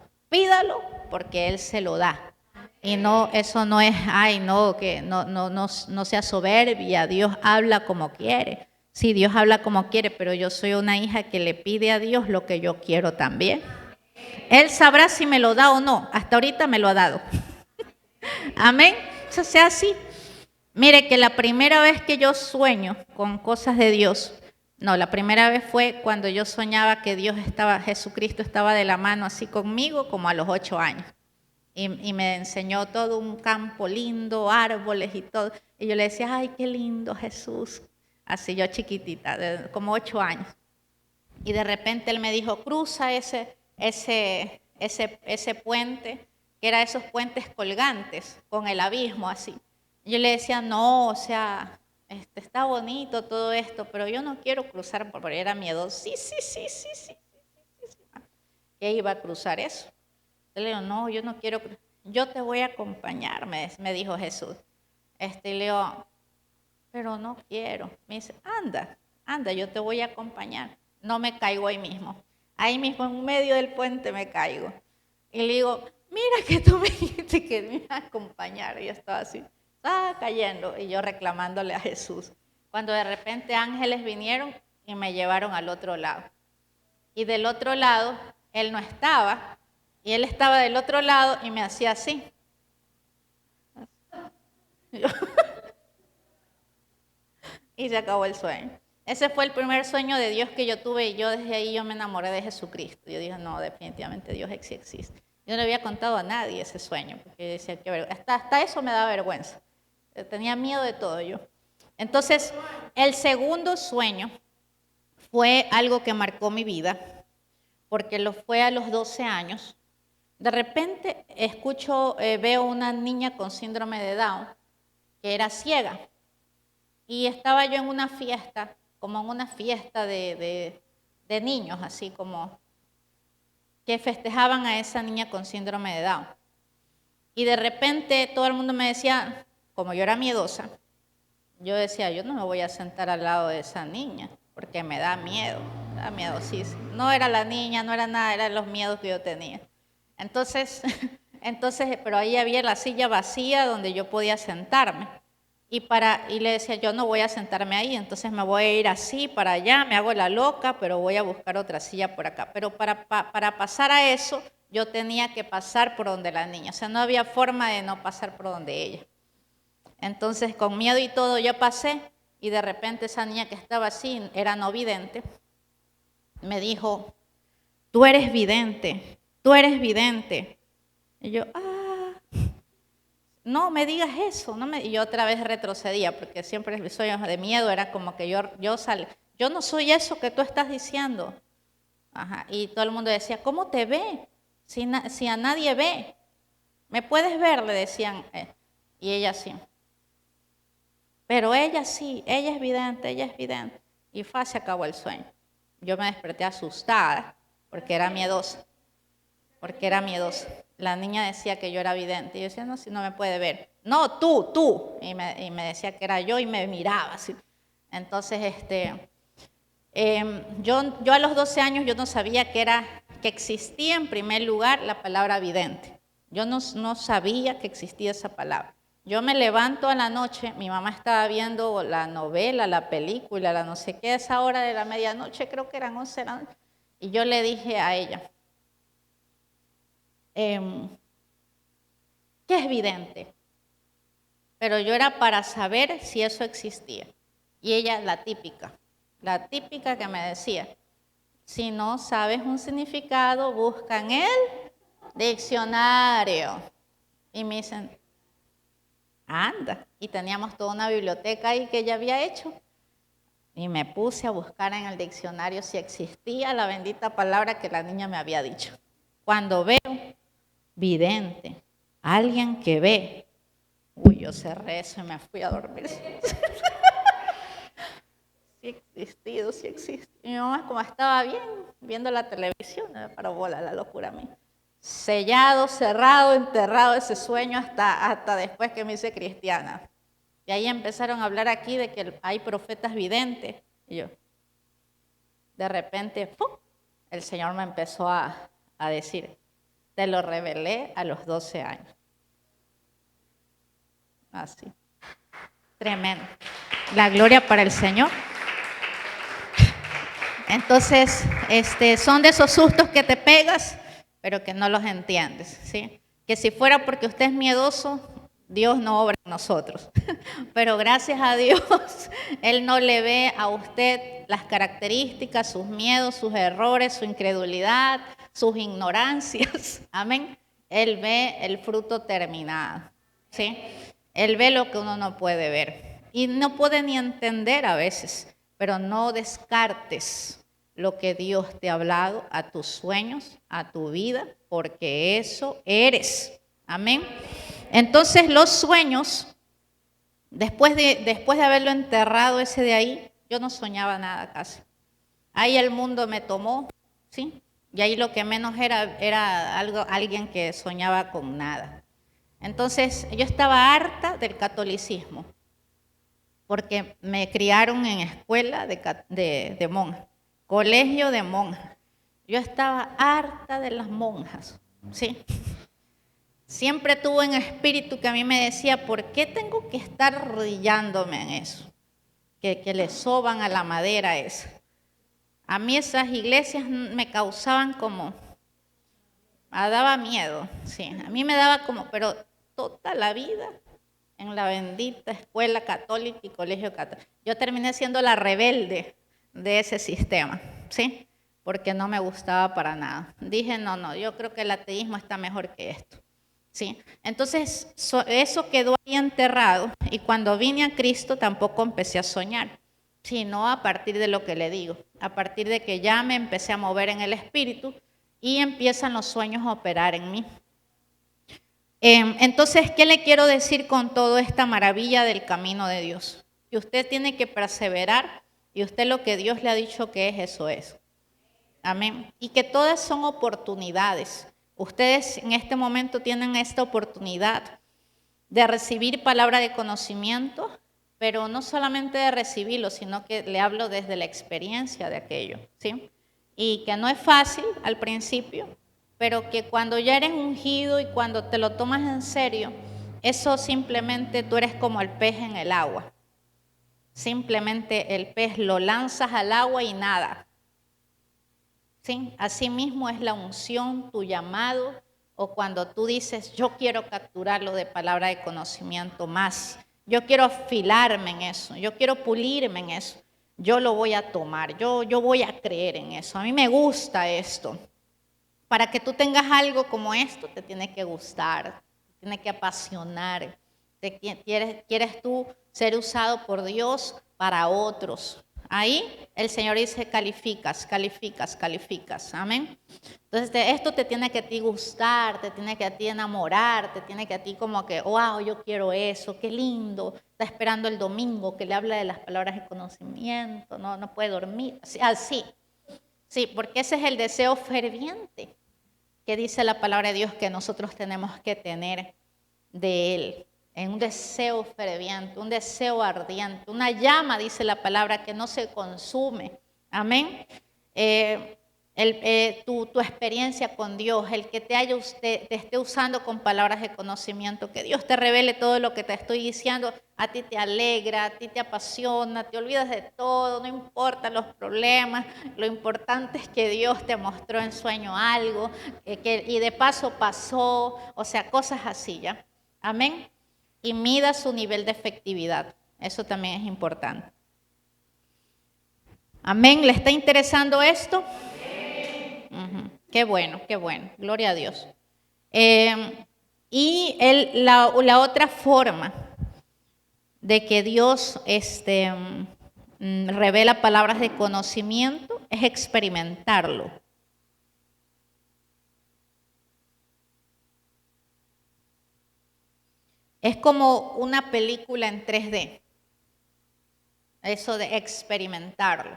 Speaker 1: porque Él se lo da. Y no, eso no es, ay, no, que no sea soberbia, Dios habla como quiere. Sí, Dios habla como quiere, pero yo soy una hija que le pide a Dios lo que yo quiero también. Él sabrá si me lo da o no, hasta ahorita me lo ha dado. Amén. Eso sea así. Mire que la primera vez que yo sueño con cosas de Dios, No, la primera vez fue cuando yo soñaba que Jesucristo estaba de la mano así conmigo, como a los 8 años. Y me enseñó todo un campo lindo, árboles y todo. Y yo le decía, ay, qué lindo Jesús. Así yo chiquitita, como 8 años. Y de repente él me dijo, cruza ese puente, que era esos puentes colgantes, con el abismo así. Y yo le decía, no, o sea, está bonito todo esto, pero yo no quiero cruzar porque era miedoso. Sí. ¿Qué iba a cruzar eso? Yo le digo, no, yo no quiero, yo te voy a acompañar, me dijo Jesús. Y le digo, pero no quiero. Me dice, anda, yo te voy a acompañar. No me caigo ahí mismo en medio del puente me caigo. Y le digo, mira que tú me dijiste que me ibas a acompañar. Y yo estaba así, estaba cayendo, y yo reclamándole a Jesús. Cuando de repente ángeles vinieron y me llevaron al otro lado. Y del otro lado, él no estaba, y él estaba del otro lado y me hacía así. Y se acabó el sueño. Ese fue el primer sueño de Dios que yo tuve, y yo desde ahí yo me enamoré de Jesucristo. Yo dije, no, definitivamente Dios sí existe. Yo no le había contado a nadie ese sueño, porque decía, hasta eso me da vergüenza. Tenía miedo de todo yo. Entonces, el segundo sueño fue algo que marcó mi vida, porque lo fue a los 12 años. De repente veo una niña con síndrome de Down, que era ciega. Y estaba yo en una fiesta, como en una fiesta de niños, así como que festejaban a esa niña con síndrome de Down. Y de repente todo el mundo me decía, como yo era miedosa, yo decía, yo no me voy a sentar al lado de esa niña, porque me da miedo sí. No era la niña, no era nada, eran los miedos que yo tenía. Entonces, pero ahí había la silla vacía donde yo podía sentarme. Y le decía, yo no voy a sentarme ahí, entonces me voy a ir así para allá, me hago la loca, pero voy a buscar otra silla por acá. Pero para pasar a eso, yo tenía que pasar por donde la niña. O sea, no había forma de no pasar por donde ella. Entonces, con miedo y todo, yo pasé, y de repente esa niña que estaba así, era no vidente, me dijo, tú eres vidente. Y yo, no me digas eso. Y yo otra vez retrocedía, porque siempre mis sueños de miedo era como que yo no soy eso que tú estás diciendo. Y todo el mundo decía, ¿cómo te ve? Si a nadie ve. ¿Me puedes ver? Le decían. Y ella sí. Pero ella sí, ella es vidente. Y se acabó el sueño. Yo me desperté asustada, porque era miedosa. La niña decía que yo era vidente. Y yo decía, no, si no me puede ver. No, tú. Y me decía que era yo y me miraba así. Entonces, yo a los 12 años yo no sabía que existía en primer lugar la palabra vidente. Yo no sabía que existía esa palabra. Yo me levanto a la noche, mi mamá estaba viendo la novela, la película, la no sé qué, a esa hora de la medianoche, creo que eran 11 de la noche, y yo le dije a ella, ¿qué es vidente? Pero yo era para saber si eso existía. Y ella, la típica que me decía, si no sabes un significado, busca en el diccionario. Y me dicen, anda. Y teníamos toda una biblioteca ahí que ella había hecho. Y me puse a buscar en el diccionario si existía la bendita palabra que la niña me había dicho. Cuando veo vidente, alguien que ve, yo cerré eso y me fui a dormir. Sí existe. Y mi mamá, como estaba bien, viendo la televisión, me paró bola la locura a mí. Sellado, cerrado, enterrado ese sueño hasta después que me hice cristiana. Y ahí empezaron a hablar aquí de que hay profetas videntes. Y yo, de repente, ¡pum!, el Señor me empezó a decir, te lo revelé a los 12 años. Así. Tremendo. La gloria para el Señor. Entonces, son de esos sustos que te pegas, pero que no los entiendes, ¿sí? Que si fuera porque usted es miedoso, Dios no obra en nosotros. Pero gracias a Dios, Él no le ve a usted las características, sus miedos, sus errores, su incredulidad, sus ignorancias. Amén. Él ve el fruto terminado. ¿Sí? Él ve lo que uno no puede ver. Y no puede ni entender a veces. Pero no descartes lo que Dios te ha hablado a tus sueños, a tu vida, porque eso eres. Amén. Entonces los sueños, después de haberlo enterrado ese de ahí, yo no soñaba nada casi. Ahí el mundo me tomó, ¿sí? Y ahí lo que menos era alguien que soñaba con nada. Entonces yo estaba harta del catolicismo, porque me criaron en escuela de monjas, colegio de monjas. Yo estaba harta de las monjas, ¿sí? Siempre tuve un espíritu que a mí me decía, ¿por qué tengo que estar arrodillándome en eso? Que le soban a la madera esa. A mí esas iglesias me causaban como, me daba miedo, sí. A mí me daba como, pero toda la vida en la bendita escuela católica y colegio católico. Yo terminé siendo la rebelde de ese sistema, ¿sí? Porque no me gustaba para nada. Dije, no, yo creo que el ateísmo está mejor que esto. ¿Sí? Entonces, eso quedó ahí enterrado y cuando vine a Cristo tampoco empecé a soñar, sino a partir de lo que le digo, a partir de que ya me empecé a mover en el espíritu y empiezan los sueños a operar en mí. Entonces, ¿qué le quiero decir con toda esta maravilla del camino de Dios? Que usted tiene que perseverar y usted lo que Dios le ha dicho que es, eso es. Amén. Y que todas son oportunidades. Ustedes en este momento tienen esta oportunidad de recibir palabra de conocimiento, pero no solamente de recibirlo, sino que le hablo desde la experiencia de aquello, ¿sí? Y que no es fácil al principio, pero que cuando ya eres ungido y cuando te lo tomas en serio, eso simplemente tú eres como el pez en el agua. Simplemente el pez lo lanzas al agua y nada. ¿Sí? Así mismo es la unción, tu llamado, o cuando tú dices, yo quiero capturarlo de palabra de conocimiento más, yo quiero afilarme en eso, yo quiero pulirme en eso, yo lo voy a tomar, yo voy a creer en eso, a mí me gusta esto. Para que tú tengas algo como esto, te tiene que gustar, te tiene que apasionar, quieres tú ser usado por Dios para otros. Ahí el Señor dice, calificas. Amén. Entonces esto te tiene que a ti gustar, te tiene que a ti enamorar, te tiene que a ti como que, wow, yo quiero eso, qué lindo. Está esperando el domingo que le habla de las palabras de conocimiento, no puede dormir. Así. Sí, porque ese es el deseo ferviente que dice la palabra de Dios que nosotros tenemos que tener de Él. En un deseo ferviente, un deseo ardiente, una llama, dice la palabra, que no se consume. Amén. Tu experiencia con Dios, el que te esté usando con palabras de conocimiento, que Dios te revele todo lo que te estoy diciendo, a ti te alegra, a ti te apasiona, te olvidas de todo, no importa los problemas, lo importante es que Dios te mostró en sueño algo, y de paso pasó, o sea, cosas así, ¿ya? Amén. Y mida su nivel de efectividad. Eso también es importante. Amén. ¿Le está interesando esto? Uh-huh. Qué bueno. Gloria a Dios. Y la otra forma de que Dios revela palabras de conocimiento es experimentarlo. Es como una película en 3D. Eso de experimentarlo.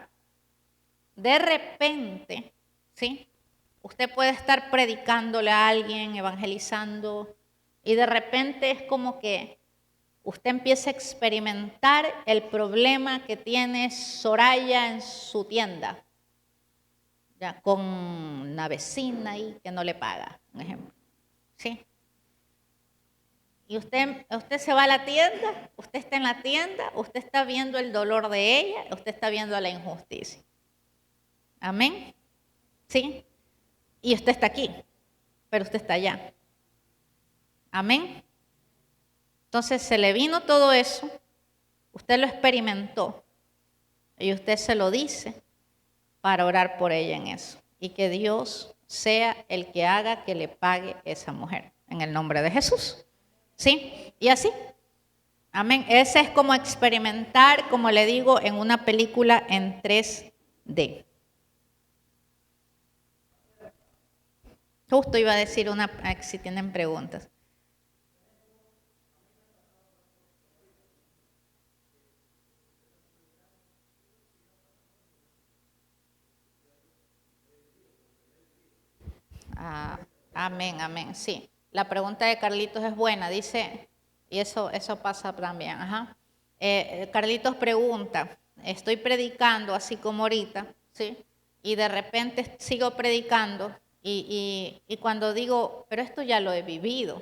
Speaker 1: De repente, ¿sí? Usted puede estar predicándole a alguien, evangelizando, y de repente es como que usted empieza a experimentar el problema que tiene Soraya en su tienda, ya, con una vecina ahí que no le paga, un ejemplo. ¿Sí? Y usted se va a la tienda, usted está en la tienda, usted está viendo el dolor de ella, usted está viendo la injusticia. Amén. ¿Sí? Y usted está aquí, pero usted está allá. Amén. Entonces se le vino todo eso, usted lo experimentó y usted se lo dice para orar por ella en eso. Y que Dios sea el que haga que le pague esa mujer, en el nombre de Jesús. ¿Sí? Y así. Amén. Ese es como experimentar, como le digo, en una película en 3D. Justo iba a decir una, si tienen preguntas. Ah, amén, amén. Sí. La pregunta de Carlitos es buena. Dice, y eso pasa también. Ajá. Carlitos pregunta, estoy predicando así como ahorita, ¿sí? Y de repente sigo predicando y cuando digo, pero esto ya lo he vivido,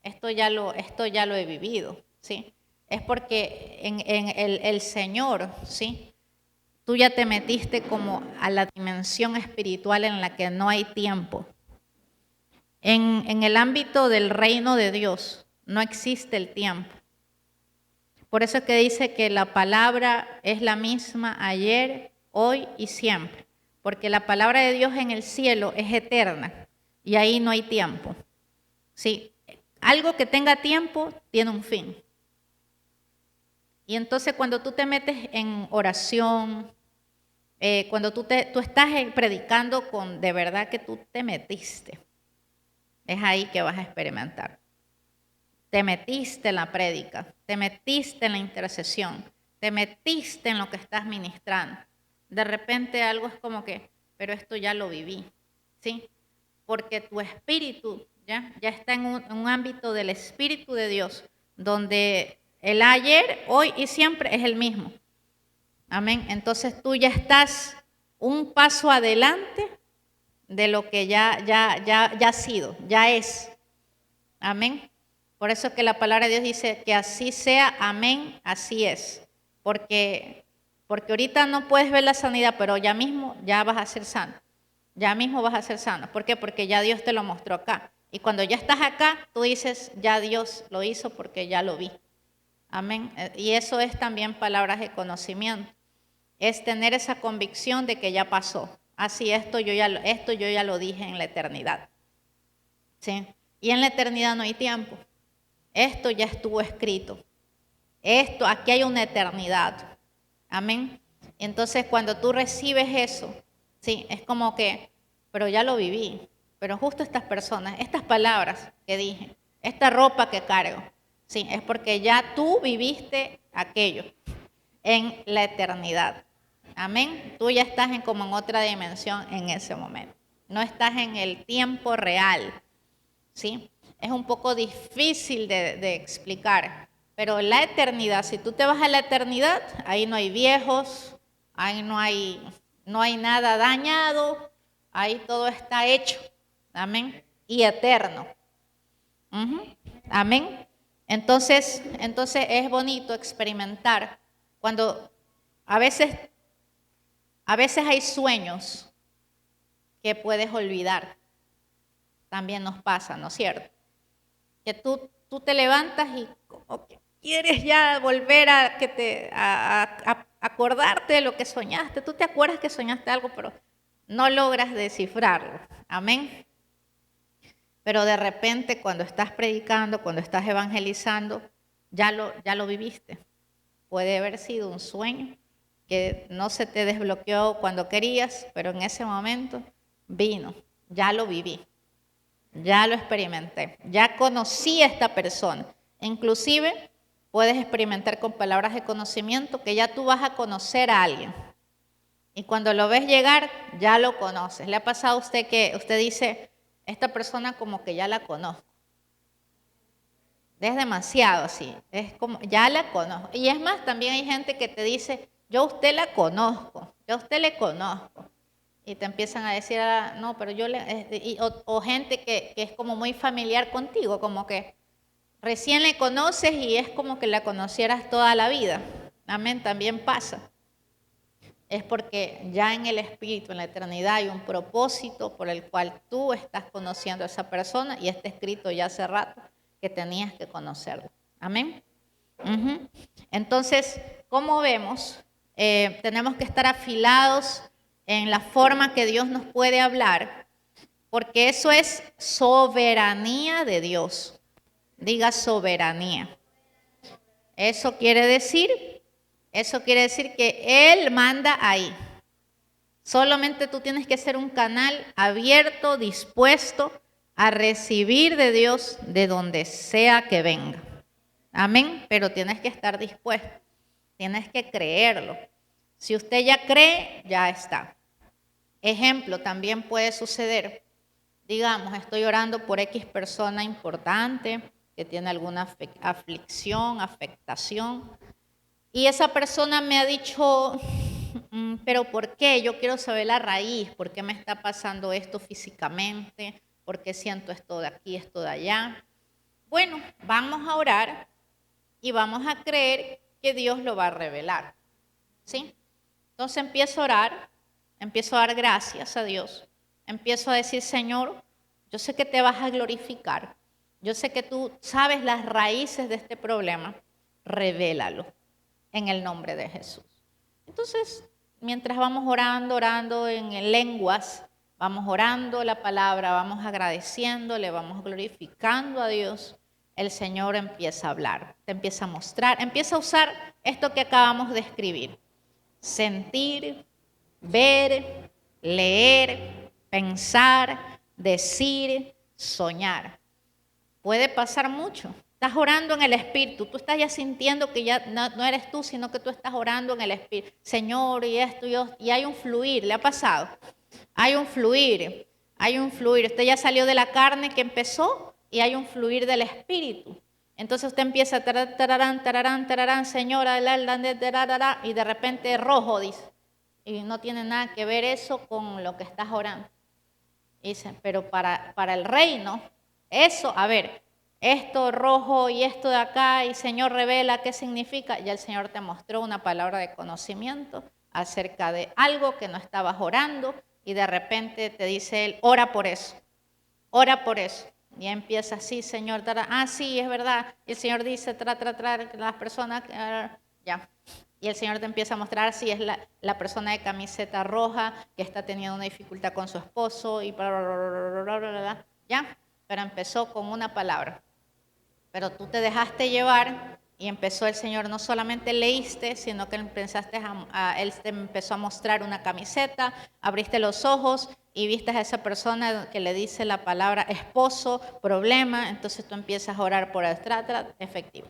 Speaker 1: esto ya lo he vivido, ¿sí? Es porque en el Señor, ¿sí? Tú ya te metiste como a la dimensión espiritual en la que no hay tiempo. En el ámbito del reino de Dios no existe el tiempo. Por eso es que dice que la palabra es la misma ayer, hoy y siempre. Porque la palabra de Dios en el cielo es eterna y ahí no hay tiempo. ¿Sí? Algo que tenga tiempo tiene un fin. Y entonces cuando tú te metes en oración, cuando tú estás predicando con de verdad que tú te metiste, es ahí que vas a experimentar. Te metiste en la prédica, te metiste en la intercesión, te metiste en lo que estás ministrando. De repente algo es como que, pero esto ya lo viví, ¿sí? Porque tu espíritu ya está en un ámbito del Espíritu de Dios, donde el ayer, hoy y siempre es el mismo. Amén. Entonces tú ya estás un paso adelante de lo que ya ha sido, ya es. Amén. Por eso que la palabra de Dios dice que así sea, amén, así es. Porque ahorita no puedes ver la sanidad, pero ya mismo ya vas a ser sano. Ya mismo vas a ser sano. ¿Por qué? Porque ya Dios te lo mostró acá. Y cuando ya estás acá, tú dices, ya Dios lo hizo porque ya lo vi. Amén. Y eso es también palabras de conocimiento. Es tener esa convicción de que ya pasó. Así esto yo ya lo dije en la eternidad. ¿Sí? Y en la eternidad no hay tiempo. Esto ya estuvo escrito. Aquí hay una eternidad. Amén. Entonces, cuando tú recibes eso, sí, es como que, pero ya lo viví. Pero justo estas personas, estas palabras que dije, esta ropa que cargo, sí, es porque ya tú viviste aquello en la eternidad. Amén. Tú ya estás como en otra dimensión en ese momento. No estás en el tiempo real. ¿Sí? Es un poco difícil de explicar, pero la eternidad, si tú te vas a la eternidad, ahí no hay viejos, ahí no hay nada dañado, ahí todo está hecho, amén, y eterno. Amén. Entonces es bonito experimentar cuando a veces hay sueños que puedes olvidar. También nos pasa, ¿no es cierto? Que tú te levantas y como que quieres ya volver a acordarte de lo que soñaste. Tú te acuerdas que soñaste algo, pero no logras descifrarlo. Amén. Pero de repente cuando estás predicando, cuando estás evangelizando, ya lo viviste. Puede haber sido un sueño que no se te desbloqueó cuando querías, pero en ese momento vino, ya lo viví. Ya lo experimenté, ya conocí a esta persona. Inclusive puedes experimentar con palabras de conocimiento que ya tú vas a conocer a alguien. Y cuando lo ves llegar, ya lo conoces. ¿Le ha pasado a usted que usted dice, esta persona como que ya la conozco? Es demasiado así, es como, ya la conozco. Y es más, también hay gente que te dice, yo a usted la conozco, yo a usted le conozco. Y te empiezan a decir, no, pero o gente que es como muy familiar contigo, como que recién le conoces y es como que la conocieras toda la vida. Amén, también pasa. Es porque ya en el Espíritu, en la eternidad, hay un propósito por el cual tú estás conociendo a esa persona y está escrito ya hace rato que tenías que conocerlo. Amén. Ujú. Entonces, como vemos, tenemos que estar afilados en la forma que Dios nos puede hablar, porque eso es soberanía de Dios. Diga soberanía. Eso quiere decir que Él manda ahí. Solamente tú tienes que ser un canal abierto, dispuesto a recibir de Dios de donde sea que venga. Amén, pero tienes que estar dispuesto, tienes que creerlo. Si usted ya cree, ya está. Ejemplo, también puede suceder, digamos, estoy orando por X persona importante que tiene alguna aflicción, afectación, y esa persona me ha dicho, pero ¿por qué? Yo quiero saber la raíz, ¿por qué me está pasando esto físicamente? ¿Por qué siento esto de aquí, esto de allá? Bueno, vamos a orar y vamos a creer que Dios lo va a revelar, ¿sí? Entonces empiezo a orar, empiezo a dar gracias a Dios, empiezo a decir, Señor, yo sé que te vas a glorificar, yo sé que tú sabes las raíces de este problema, revélalo en el nombre de Jesús. Entonces, mientras vamos orando en lenguas, vamos orando la palabra, vamos agradeciéndole, vamos glorificando a Dios, el Señor empieza a hablar, te empieza a mostrar, empieza a usar esto que acabamos de escribir. Sentir, ver, leer, pensar, decir, soñar. Puede pasar mucho. Estás orando en el Espíritu, tú estás ya sintiendo que ya no eres tú, sino que tú estás orando en el Espíritu. Señor, y esto, y hay un fluir, ¿le ha pasado? Hay un fluir, hay un fluir. Usted ya salió de la carne que empezó y hay un fluir del Espíritu. Entonces usted empieza, tararán, tararán, tararán, Señora, y de repente rojo, dice. Y no tiene nada que ver eso con lo que estás orando. Dice, pero para el reino, eso, a ver, esto rojo y esto de acá, y Señor revela qué significa. Ya el Señor te mostró una palabra de conocimiento acerca de algo que no estabas orando, y de repente te dice Él, ora por eso, ora por eso. Y empieza así, Señor, sí, es verdad. Y el Señor dice, las personas, ya. Y el Señor te empieza a mostrar si es la persona de camiseta roja que está teniendo una dificultad con su esposo y ya. Pero empezó con una palabra. Pero tú te dejaste llevar y empezó el Señor, no solamente leíste, sino que Él te empezó a mostrar una camiseta, abriste los ojos y viste a esa persona que le dice la palabra esposo, problema, entonces tú empiezas a orar por el efectivo.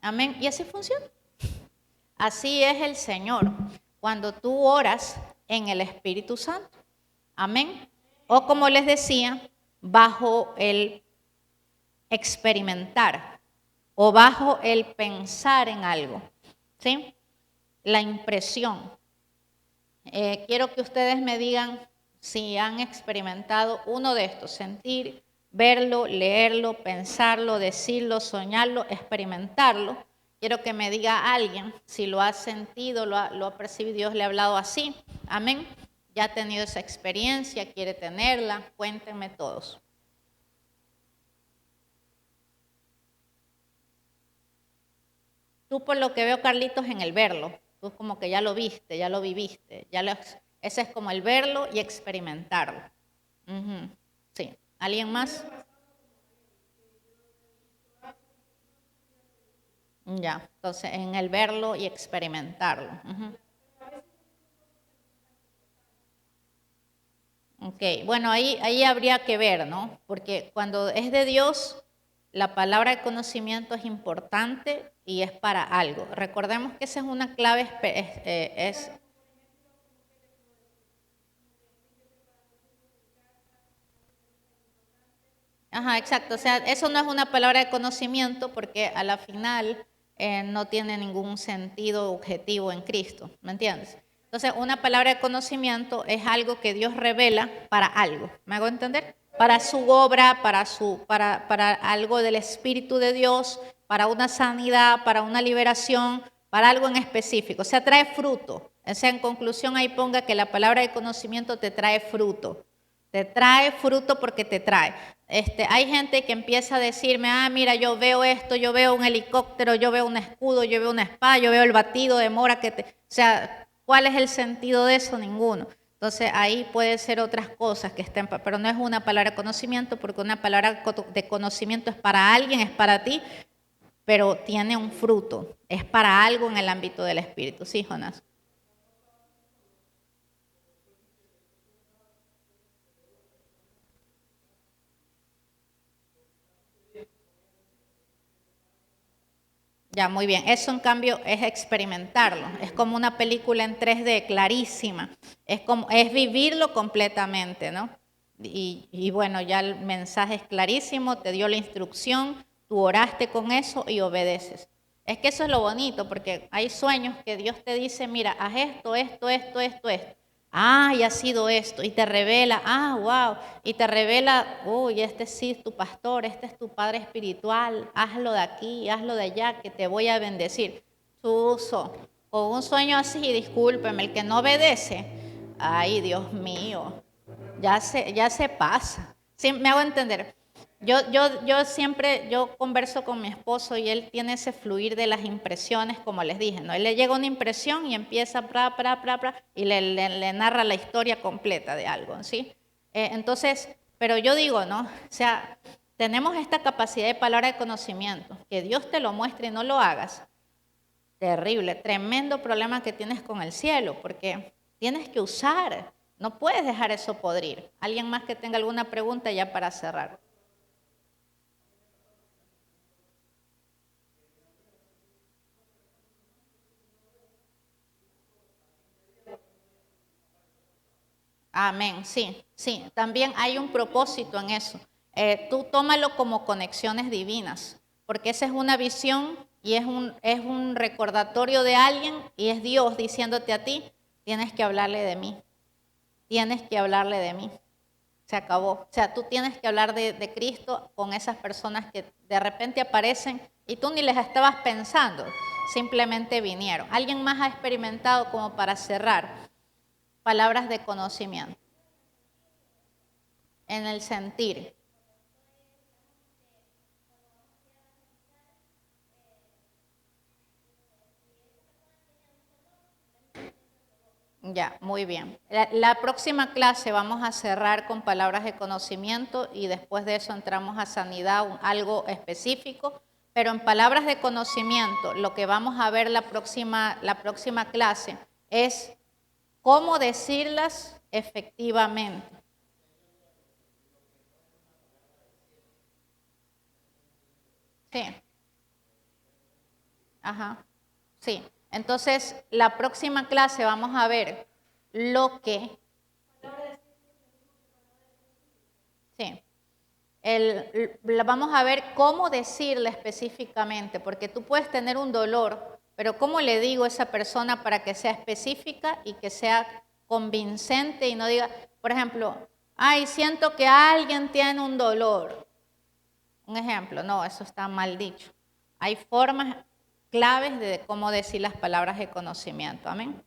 Speaker 1: Amén. Y así funciona. Así es el Señor, cuando tú oras en el Espíritu Santo. Amén. O como les decía, bajo el experimentar o bajo el pensar en algo, ¿sí? La impresión. Quiero que ustedes me digan si han experimentado uno de estos, sentir, verlo, leerlo, pensarlo, decirlo, soñarlo, experimentarlo. Quiero que me diga alguien si lo ha sentido, lo ha percibido, Dios le ha hablado así. Amén. Ya ha tenido esa experiencia, quiere tenerla. Cuéntenme todos. Tú por lo que veo, Carlitos, en el verlo. Tú como que ya lo viste, ya lo viviste. Ese es como el verlo y experimentarlo. Sí. ¿Alguien más? Ya, entonces en el verlo y experimentarlo. Ok, bueno, ahí habría que ver, ¿no? Porque cuando es de Dios, la palabra de conocimiento es importante y es para algo. Recordemos que esa es una clave, Ajá, exacto. O sea, eso no es una palabra de conocimiento porque a la final no tiene ningún sentido objetivo en Cristo, ¿me entiendes? Entonces, una palabra de conocimiento es algo que Dios revela para algo. ¿Me hago entender? Para su obra, para algo del Espíritu de Dios, para una sanidad, para una liberación, para algo en específico. O sea, trae fruto. O sea, en conclusión ahí ponga que la palabra de conocimiento te trae fruto. Te trae fruto porque te trae. Hay gente que empieza a decirme, mira, yo veo esto, yo veo un helicóptero, yo veo un escudo, yo veo una espada, yo veo el batido de mora O sea, ¿cuál es el sentido de eso? Ninguno. Entonces ahí puede ser otras cosas que estén, pero no es una palabra de conocimiento, porque una palabra de conocimiento es para alguien, es para ti, pero tiene un fruto, es para algo en el ámbito del espíritu. ¿Sí, Jonás? Ya, muy bien. Eso, en cambio, es experimentarlo. Es como una película en 3D clarísima. Es vivirlo completamente, ¿no? Y bueno, ya el mensaje es clarísimo, te dio la instrucción, tú oraste con eso y obedeces. Es que eso es lo bonito, porque hay sueños que Dios te dice, mira, haz esto, esto, esto, esto, esto. Y ha sido esto, y te revela, wow, y te revela, uy, este sí es tu pastor, este es tu padre espiritual, hazlo de aquí, hazlo de allá, que te voy a bendecir. Suso, con un sueño así, discúlpeme, el que no obedece, ay, Dios mío, ya se pasa. Sí, me hago entender. Yo siempre, yo converso con mi esposo y él tiene ese fluir de las impresiones, como les dije, ¿no? Él le llega una impresión y empieza, y le narra la historia completa de algo, ¿sí? Entonces, pero yo digo, ¿no? O sea, tenemos esta capacidad de palabra de conocimiento, que Dios te lo muestre y no lo hagas. Terrible, tremendo problema que tienes con el cielo, porque tienes que usar, no puedes dejar eso podrir. ¿Alguien más que tenga alguna pregunta ya para cerrar? Amén, sí, sí, también hay un propósito en eso. Tú tómalo como conexiones divinas, porque esa es una visión y es un recordatorio de alguien y es Dios diciéndote a ti, tienes que hablarle de mí, tienes que hablarle de mí. Se acabó. O sea, tú tienes que hablar de Cristo con esas personas que de repente aparecen y tú ni les estabas pensando, simplemente vinieron. ¿Alguien más ha experimentado, como para cerrar, palabras de conocimiento en el sentir? Ya, muy bien. La próxima clase vamos a cerrar con palabras de conocimiento y después de eso entramos a sanidad, algo específico, pero en palabras de conocimiento lo que vamos a ver la próxima clase es cómo decirlas efectivamente. Sí, ajá, sí. Entonces, la próxima clase vamos a ver lo que, sí, vamos a ver cómo decirle específicamente, porque tú puedes tener un dolor, pero ¿cómo le digo a esa persona para que sea específica y que sea convincente y no diga, por ejemplo, siento que alguien tiene un dolor? Un ejemplo, no, eso está mal dicho. Hay formas claves de cómo decir las palabras de conocimiento. Amén.